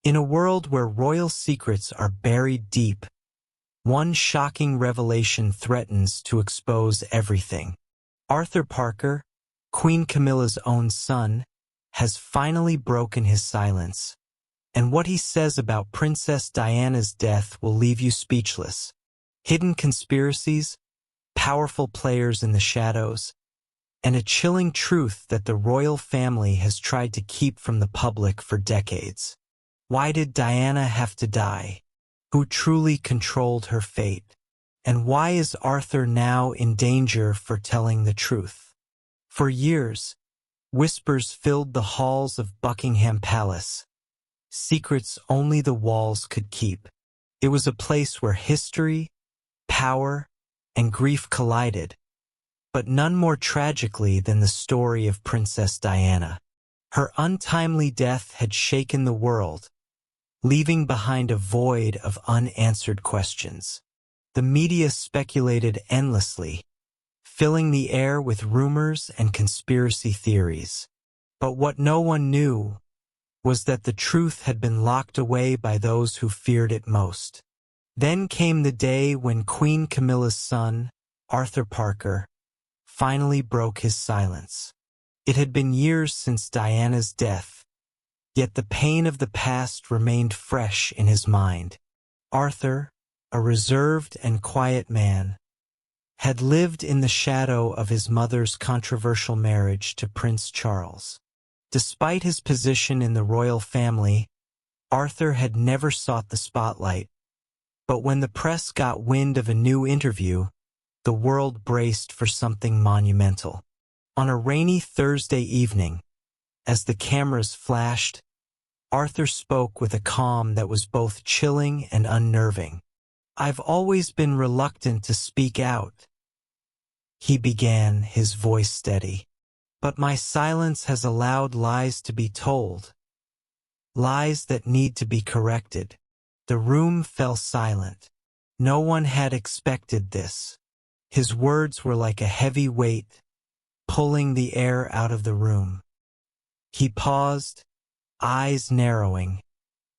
In a world where royal secrets are buried deep, one shocking revelation threatens to expose everything. Arthur Parker, Queen Camilla's own son, has finally broken his silence, and what he says about Princess Diana's death will leave you speechless. Hidden conspiracies, powerful players in the shadows, and a chilling truth that the royal family has tried to keep from the public for decades. Why did Diana have to die? Who truly controlled her fate? And why is Arthur now in danger for telling the truth? For years, whispers filled the halls of Buckingham Palace, secrets only the walls could keep. It was a place where history, power, and grief collided, but none more tragically than the story of Princess Diana. Her untimely death had shaken the world, leaving behind a void of unanswered questions. The media speculated endlessly, filling the air with rumors and conspiracy theories. But what no one knew was that the truth had been locked away by those who feared it most. Then came the day when Queen Camilla's son, Arthur Parker, finally broke his silence. It had been years since Diana's death, yet the pain of the past remained fresh in his mind. Arthur, a reserved and quiet man, had lived in the shadow of his mother's controversial marriage to Prince Charles. Despite his position in the royal family, Arthur had never sought the spotlight. But when the press got wind of a new interview, the world braced for something monumental. On a rainy Thursday evening, as the cameras flashed, Arthur spoke with a calm that was both chilling and unnerving. "I've always been reluctant to speak out," he began, his voice steady. "But my silence has allowed lies to be told, lies that need to be corrected." The room fell silent. No one had expected this. His words were like a heavy weight, pulling the air out of the room. He paused, eyes narrowing,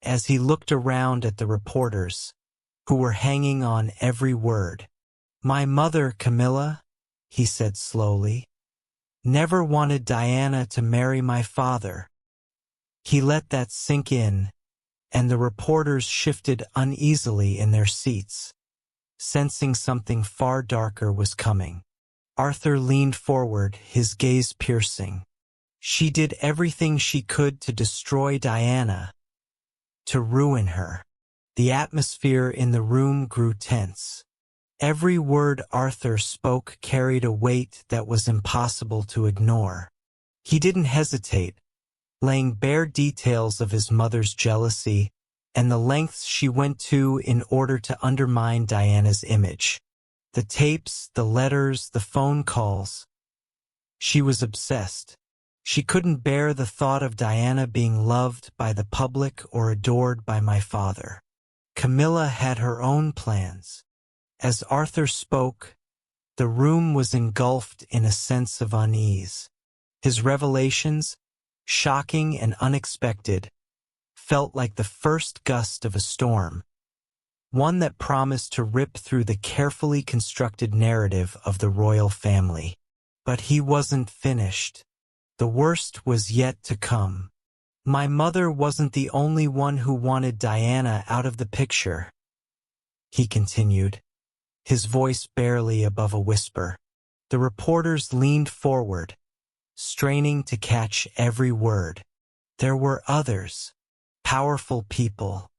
as he looked around at the reporters, who were hanging on every word. "My mother, Camilla," he said slowly, "never wanted Diana to marry my father." He let that sink in, and the reporters shifted uneasily in their seats, sensing something far darker was coming. Arthur leaned forward, his gaze piercing. "She did everything she could to destroy Diana, to ruin her." The atmosphere in the room grew tense. Every word Arthur spoke carried a weight that was impossible to ignore. He didn't hesitate, laying bare details of his mother's jealousy and the lengths she went to in order to undermine Diana's image. The tapes, the letters, the phone calls. She was obsessed. She couldn't bear the thought of Diana being loved by the public or adored by my father. Camilla had her own plans. As Arthur spoke, the room was engulfed in a sense of unease. His revelations, shocking and unexpected, felt like the first gust of a storm, one that promised to rip through the carefully constructed narrative of the royal family. But he wasn't finished. The worst was yet to come. "My mother wasn't the only one who wanted Diana out of the picture," he continued, his voice barely above a whisper. The reporters leaned forward, straining to catch every word. There were others, powerful people,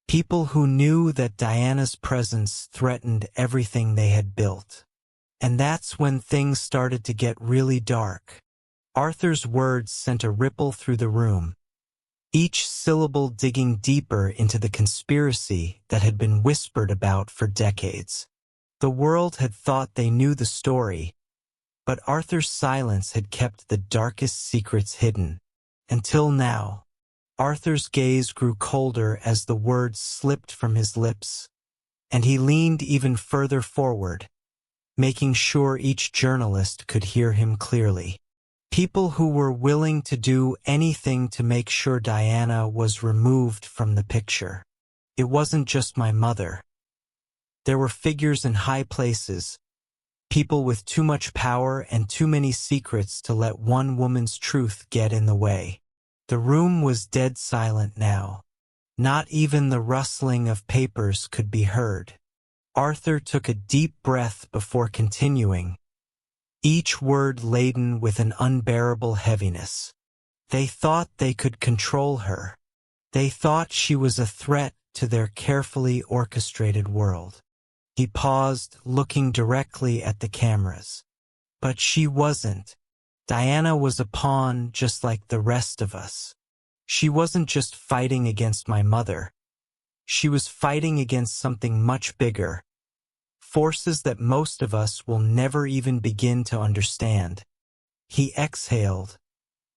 people who knew that Diana's presence threatened everything they had built. And that's when things started to get really dark. Arthur's words sent a ripple through the room, each syllable digging deeper into the conspiracy that had been whispered about for decades. The world had thought they knew the story, but Arthur's silence had kept the darkest secrets hidden. Until now, Arthur's gaze grew colder as the words slipped from his lips, and he leaned even further forward, making sure each journalist could hear him clearly. People who were willing to do anything to make sure Diana was removed from the picture. It wasn't just my mother. There were figures in high places, people with too much power and too many secrets to let one woman's truth get in the way. The room was dead silent now. Not even the rustling of papers could be heard. Arthur took a deep breath before continuing, each word laden with an unbearable heaviness. They thought they could control her. They thought she was a threat to their carefully orchestrated world. He paused, looking directly at the cameras. But she wasn't. Diana was a pawn just like the rest of us. She wasn't just fighting against my mother. She was fighting against something much bigger. Forces that most of us will never even begin to understand. He exhaled,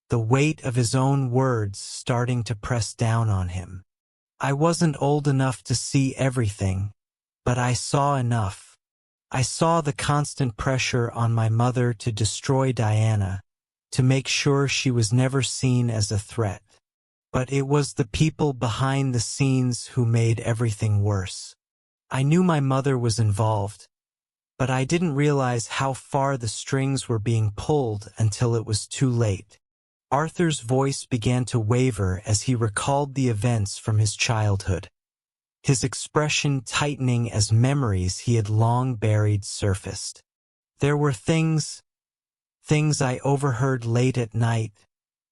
the weight of his own words starting to press down on him. I wasn't old enough to see everything, but I saw enough. I saw the constant pressure on my mother to destroy Diana, to make sure she was never seen as a threat. But it was the people behind the scenes who made everything worse. I knew my mother was involved, but I didn't realize how far the strings were being pulled until it was too late. Arthur's voice began to waver as he recalled the events from his childhood, his expression tightening as memories he had long buried surfaced. There were things I overheard late at night,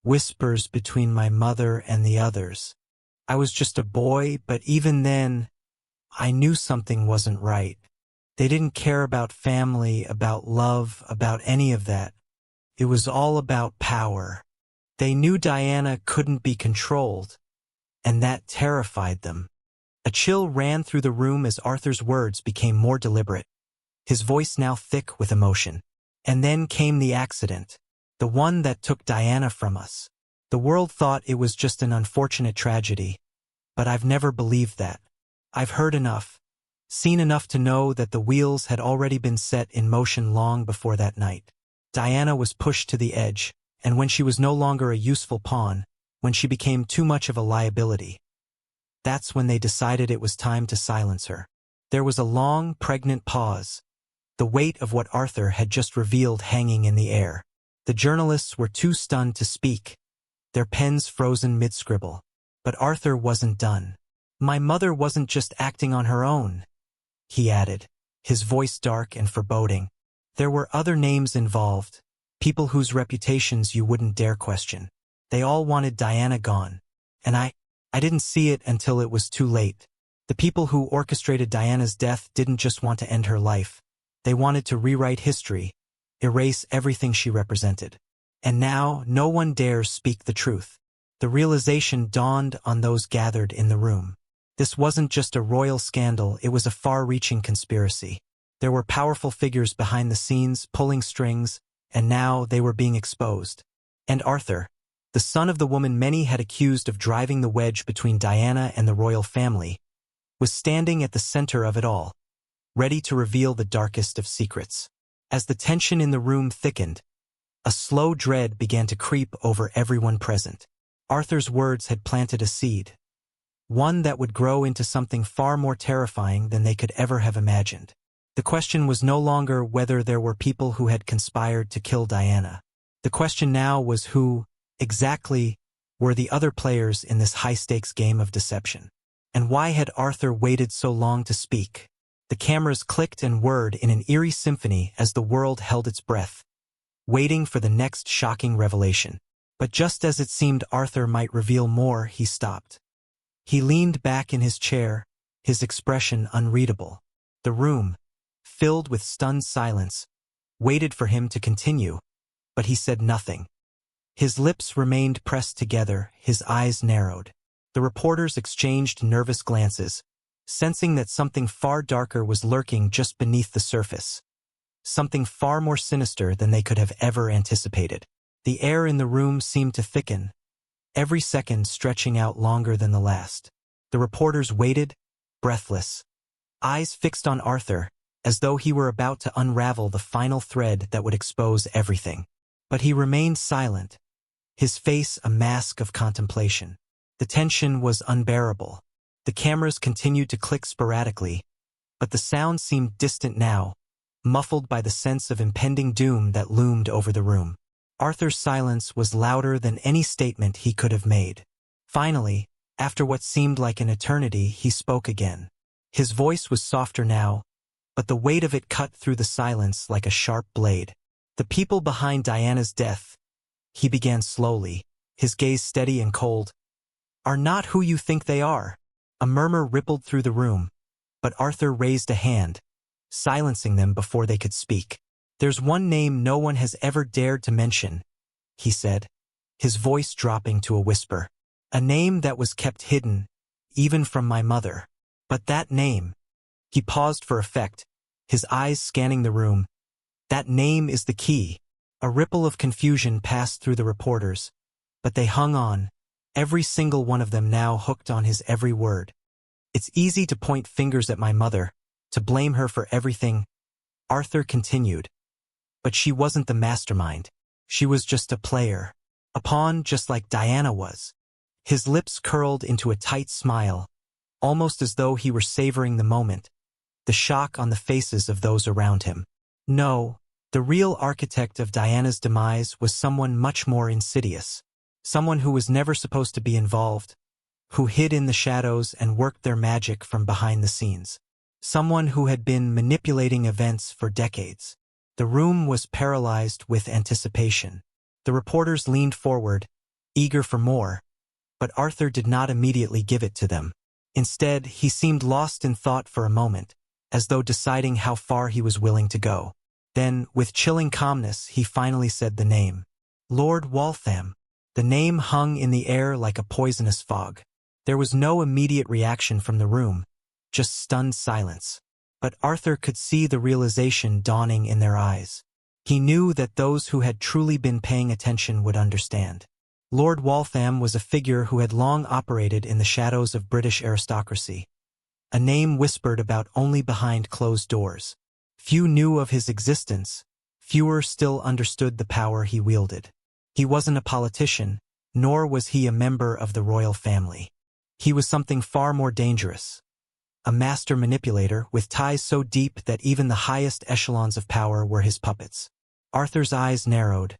whispers between my mother and the others. I was just a boy, but even then, I knew something wasn't right. They didn't care about family, about love, about any of that. It was all about power. They knew Diana couldn't be controlled, and that terrified them. A chill ran through the room as Arthur's words became more deliberate, his voice now thick with emotion. And then came the accident, the one that took Diana from us. The world thought it was just an unfortunate tragedy, but I've never believed that. I've heard enough, seen enough to know that the wheels had already been set in motion long before that night. Diana was pushed to the edge, and when she was no longer a useful pawn, when she became too much of a liability, that's when they decided it was time to silence her. There was a long, pregnant pause, the weight of what Arthur had just revealed hanging in the air. The journalists were too stunned to speak, their pens frozen mid-scribble. But Arthur wasn't done. My mother wasn't just acting on her own, he added, his voice dark and foreboding. There were other names involved, people whose reputations you wouldn't dare question. They all wanted Diana gone, and I didn't see it until it was too late. The people who orchestrated Diana's death didn't just want to end her life. They wanted to rewrite history, erase everything she represented. And now, no one dares speak the truth. The realization dawned on those gathered in the room. This wasn't just a royal scandal, it was a far-reaching conspiracy. There were powerful figures behind the scenes, pulling strings, and now they were being exposed. And Arthur, the son of the woman many had accused of driving the wedge between Diana and the royal family, was standing at the center of it all, ready to reveal the darkest of secrets. As the tension in the room thickened, a slow dread began to creep over everyone present. Arthur's words had planted a seed, one that would grow into something far more terrifying than they could ever have imagined. The question was no longer whether there were people who had conspired to kill Diana. The question now was who, exactly, were the other players in this high-stakes game of deception. And why had Arthur waited so long to speak? The cameras clicked and whirred in an eerie symphony as the world held its breath, waiting for the next shocking revelation. But just as it seemed Arthur might reveal more, he stopped. He leaned back in his chair, his expression unreadable. The room, filled with stunned silence, waited for him to continue, but he said nothing. His lips remained pressed together, his eyes narrowed. The reporters exchanged nervous glances, sensing that something far darker was lurking just beneath the surface, something far more sinister than they could have ever anticipated. The air in the room seemed to thicken, every second stretching out longer than the last. The reporters waited, breathless, eyes fixed on Arthur, as though he were about to unravel the final thread that would expose everything. But he remained silent, his face a mask of contemplation. The tension was unbearable. The cameras continued to click sporadically, but the sound seemed distant now, muffled by the sense of impending doom that loomed over the room. Arthur's silence was louder than any statement he could have made. Finally, after what seemed like an eternity, he spoke again. His voice was softer now, but the weight of it cut through the silence like a sharp blade. The people behind Diana's death, he began slowly, his gaze steady and cold, are not who you think they are. A murmur rippled through the room, but Arthur raised a hand, silencing them before they could speak. There's one name no one has ever dared to mention, he said, his voice dropping to a whisper. A name that was kept hidden, even from my mother. But that name. He paused for effect, his eyes scanning the room. That name is the key. A ripple of confusion passed through the reporters, but they hung on, every single one of them now hooked on his every word. It's easy to point fingers at my mother, to blame her for everything, Arthur continued. But she wasn't the mastermind. She was just a player. A pawn just like Diana was. His lips curled into a tight smile, almost as though he were savoring the moment, the shock on the faces of those around him. No, the real architect of Diana's demise was someone much more insidious. Someone who was never supposed to be involved, who hid in the shadows and worked their magic from behind the scenes. Someone who had been manipulating events for decades. The room was paralyzed with anticipation. The reporters leaned forward, eager for more, but Arthur did not immediately give it to them. Instead, he seemed lost in thought for a moment, as though deciding how far he was willing to go. Then, with chilling calmness, he finally said the name. Lord Waltham. The name hung in the air like a poisonous fog. There was no immediate reaction from the room, just stunned silence. But Arthur could see the realization dawning in their eyes. He knew that those who had truly been paying attention would understand. Lord Waltham was a figure who had long operated in the shadows of British aristocracy. A name whispered about only behind closed doors. Few knew of his existence, fewer still understood the power he wielded. He wasn't a politician, nor was he a member of the royal family. He was something far more dangerous. A master manipulator with ties so deep that even the highest echelons of power were his puppets. Arthur's eyes narrowed.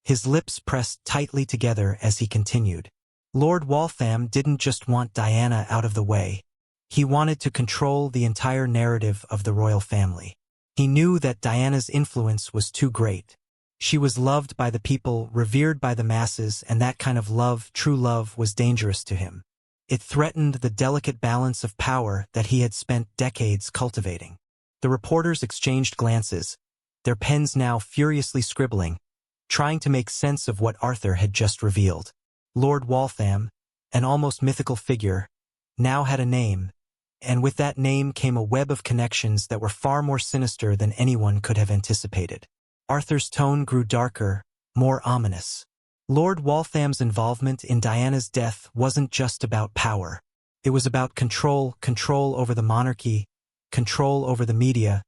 His lips pressed tightly together as he continued. Lord Waltham didn't just want Diana out of the way. He wanted to control the entire narrative of the royal family. He knew that Diana's influence was too great. She was loved by the people, revered by the masses, and that kind of love, true love, was dangerous to him. It threatened the delicate balance of power that he had spent decades cultivating. The reporters exchanged glances, their pens now furiously scribbling, trying to make sense of what Arthur had just revealed. Lord Waltham, an almost mythical figure, now had a name, and with that name came a web of connections that were far more sinister than anyone could have anticipated. Arthur's tone grew darker, more ominous. Lord Waltham's involvement in Diana's death wasn't just about power. It was about control over the monarchy, control over the media,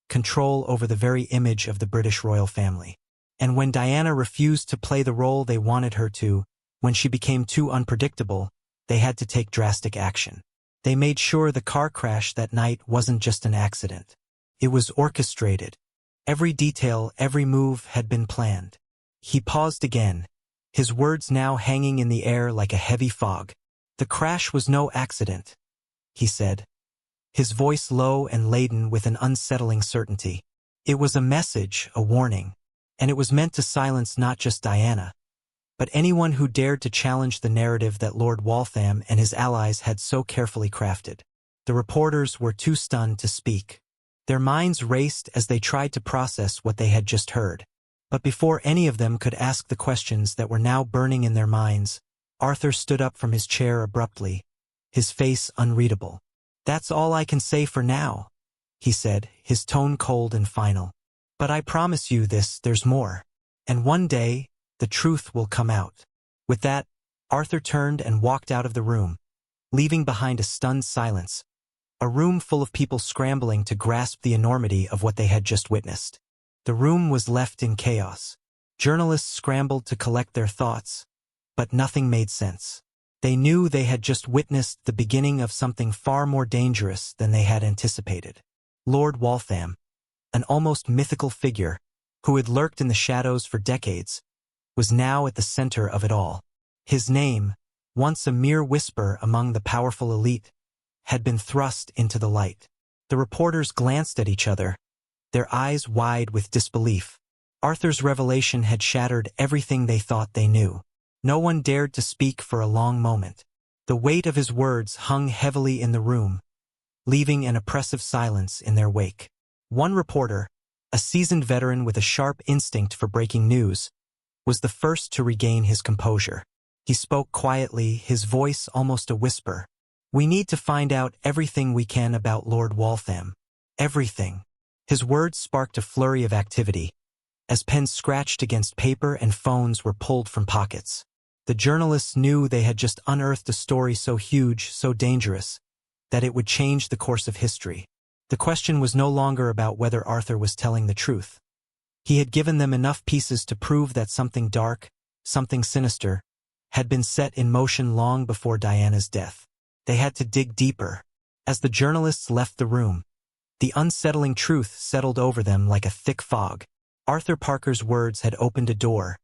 control over the very image of the British royal family. And when Diana refused to play the role they wanted her to, when she became too unpredictable, they had to take drastic action. They made sure the car crash that night wasn't just an accident. It was orchestrated. Every detail, every move had been planned. He paused again, his words now hanging in the air like a heavy fog. The crash was no accident, he said, his voice low and laden with an unsettling certainty. It was a message, a warning, and it was meant to silence not just Diana, but anyone who dared to challenge the narrative that Lord Waltham and his allies had so carefully crafted. The reporters were too stunned to speak. Their minds raced as they tried to process what they had just heard. But before any of them could ask the questions that were now burning in their minds, Arthur stood up from his chair abruptly, his face unreadable. That's all I can say for now, he said, his tone cold and final. But I promise you this, there's more. And one day, the truth will come out. With that, Arthur turned and walked out of the room, leaving behind a stunned silence, a room full of people scrambling to grasp the enormity of what they had just witnessed. The room was left in chaos. Journalists scrambled to collect their thoughts, but nothing made sense. They knew they had just witnessed the beginning of something far more dangerous than they had anticipated. Lord Waltham, an almost mythical figure who had lurked in the shadows for decades, was now at the center of it all. His name, once a mere whisper among the powerful elite, had been thrust into the light. The reporters glanced at each other, their eyes wide with disbelief. Arthur's revelation had shattered everything they thought they knew. No one dared to speak for a long moment. The weight of his words hung heavily in the room, leaving an oppressive silence in their wake. One reporter, a seasoned veteran with a sharp instinct for breaking news, was the first to regain his composure. He spoke quietly, his voice almost a whisper. "We need to find out everything we can about Lord Waltham. Everything." His words sparked a flurry of activity, as pens scratched against paper and phones were pulled from pockets. The journalists knew they had just unearthed a story so huge, so dangerous, that it would change the course of history. The question was no longer about whether Arthur was telling the truth. He had given them enough pieces to prove that something dark, something sinister, had been set in motion long before Diana's death. They had to dig deeper. As the journalists left the room, the unsettling truth settled over them like a thick fog. Arthur Parker's words had opened a door,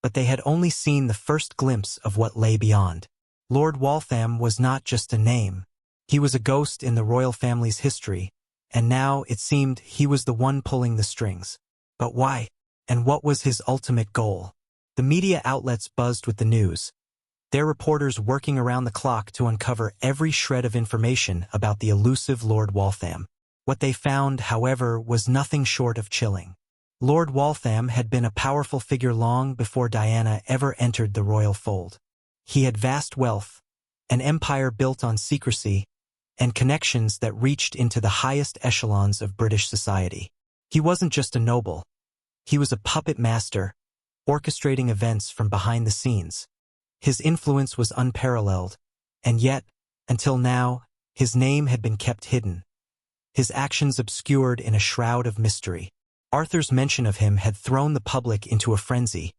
but they had only seen the first glimpse of what lay beyond. Lord Waltham was not just a name. He was a ghost in the royal family's history, and now it seemed he was the one pulling the strings. But why? And what was his ultimate goal? The media outlets buzzed with the news, their reporters working around the clock to uncover every shred of information about the elusive Lord Waltham. What they found, however, was nothing short of chilling. Lord Waltham had been a powerful figure long before Diana ever entered the royal fold. He had vast wealth, an empire built on secrecy, and connections that reached into the highest echelons of British society. He wasn't just a noble. He was a puppet master, orchestrating events from behind the scenes. His influence was unparalleled, and yet, until now, his name had been kept hidden, his actions obscured in a shroud of mystery. Arthur's mention of him had thrown the public into a frenzy,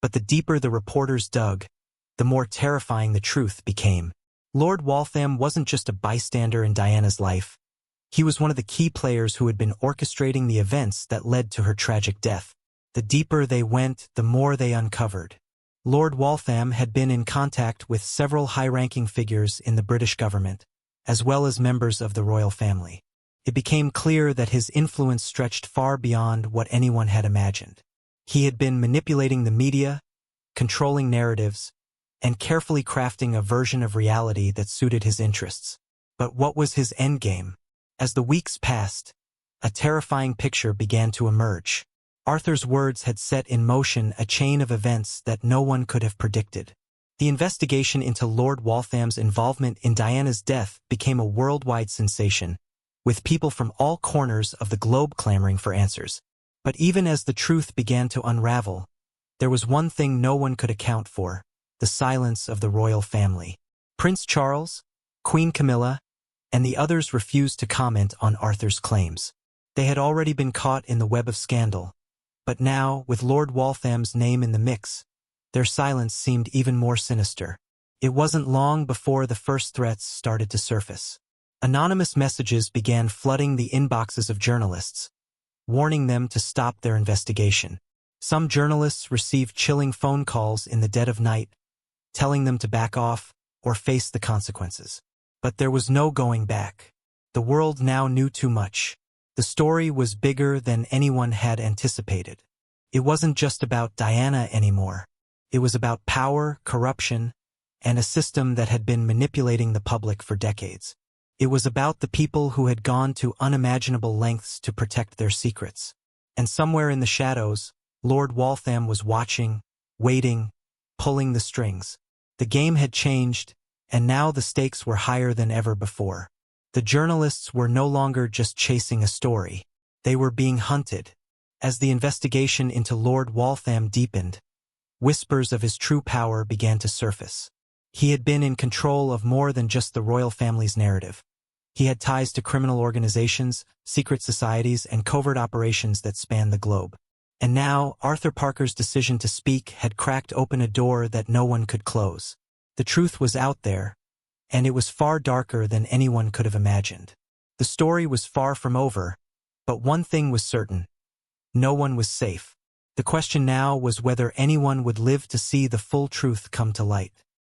but the deeper the reporters dug, the more terrifying the truth became. Lord Waltham wasn't just a bystander in Diana's life. He was one of the key players who had been orchestrating the events that led to her tragic death. The deeper they went, the more they uncovered. Lord Waltham had been in contact with several high-ranking figures in the British government, as well as members of the royal family. It became clear that his influence stretched far beyond what anyone had imagined. He had been manipulating the media, controlling narratives, and carefully crafting a version of reality that suited his interests. But what was his endgame? As the weeks passed, a terrifying picture began to emerge. Arthur's words had set in motion a chain of events that no one could have predicted. The investigation into Lord Waltham's involvement in Diana's death became a worldwide sensation, with people from all corners of the globe clamoring for answers. But even as the truth began to unravel, there was one thing no one could account for: the silence of the royal family. Prince Charles, Queen Camilla, and the others refused to comment on Arthur's claims. They had already been caught in the web of scandal, but now, with Lord Waltham's name in the mix, their silence seemed even more sinister. It wasn't long before the first threats started to surface. Anonymous messages began flooding the inboxes of journalists, warning them to stop their investigation. Some journalists received chilling phone calls in the dead of night, telling them to back off or face the consequences. But there was no going back. The world now knew too much. The story was bigger than anyone had anticipated. It wasn't just about Diana anymore. It was about power, corruption, and a system that had been manipulating the public for decades. It was about the people who had gone to unimaginable lengths to protect their secrets. And somewhere in the shadows, Lord Waltham was watching, waiting, pulling the strings. The game had changed, and now the stakes were higher than ever before. The journalists were no longer just chasing a story. They were being hunted. As the investigation into Lord Waltham deepened, whispers of his true power began to surface. He had been in control of more than just the royal family's narrative. He had ties to criminal organizations, secret societies, and covert operations that spanned the globe. And now, Arthur Parker's decision to speak had cracked open a door that no one could close. The truth was out there, and it was far darker than anyone could have imagined. The story was far from over, but one thing was certain. No one was safe. The question now was whether anyone would live to see the full truth come to light.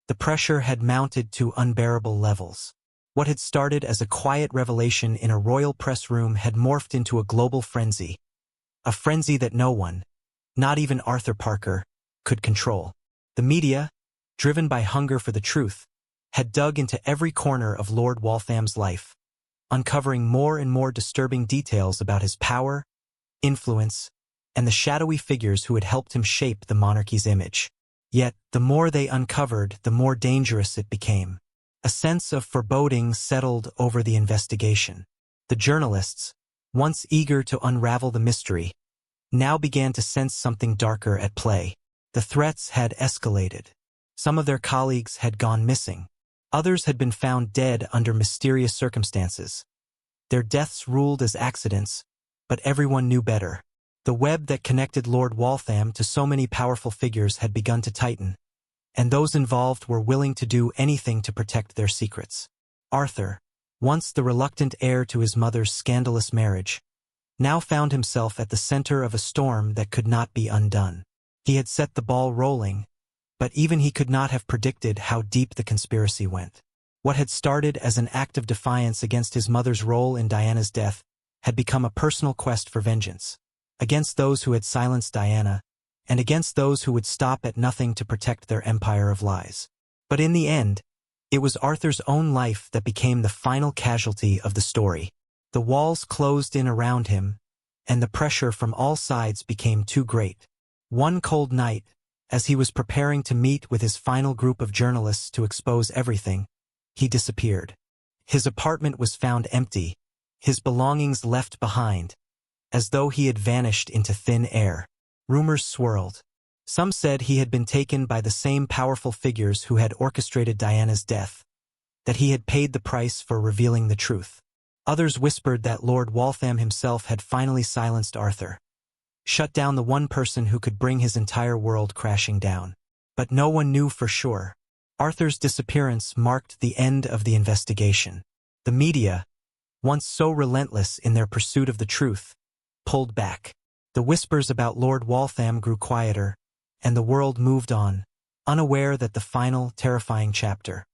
The pressure had mounted to unbearable levels. What had started as a quiet revelation in a royal press room had morphed into a global frenzy. A frenzy that no one, not even Arthur Parker, could control. The media, driven by hunger for the truth, had dug into every corner of Lord Waltham's life, uncovering more and more disturbing details about his power, influence, and the shadowy figures who had helped him shape the monarchy's image. Yet, the more they uncovered, the more dangerous it became. A sense of foreboding settled over the investigation. The journalists, once eager to unravel the mystery, now began to sense something darker at play. The threats had escalated. Some of their colleagues had gone missing. Others had been found dead under mysterious circumstances. Their deaths ruled as accidents, but everyone knew better. The web that connected Lord Waltham to so many powerful figures had begun to tighten, and those involved were willing to do anything to protect their secrets. Arthur, once the reluctant heir to his mother's scandalous marriage, now found himself at the center of a storm that could not be undone. He had set the ball rolling, but even he could not have predicted how deep the conspiracy went. What had started as an act of defiance against his mother's role in Diana's death had become a personal quest for vengeance, against those who had silenced Diana, and against those who would stop at nothing to protect their empire of lies. But in the end, it was Arthur's own life that became the final casualty of the story. The walls closed in around him, and the pressure from all sides became too great. One cold night, as he was preparing to meet with his final group of journalists to expose everything, he disappeared. His apartment was found empty, his belongings left behind, as though he had vanished into thin air. Rumors swirled. Some said he had been taken by the same powerful figures who had orchestrated Diana's death, that he had paid the price for revealing the truth. Others whispered that Lord Waltham himself had finally silenced Arthur, shut down the one person who could bring his entire world crashing down. But no one knew for sure. Arthur's disappearance marked the end of the investigation. The media, once so relentless in their pursuit of the truth, pulled back. The whispers about Lord Waltham grew quieter, and the world moved on, unaware that the final, terrifying chapter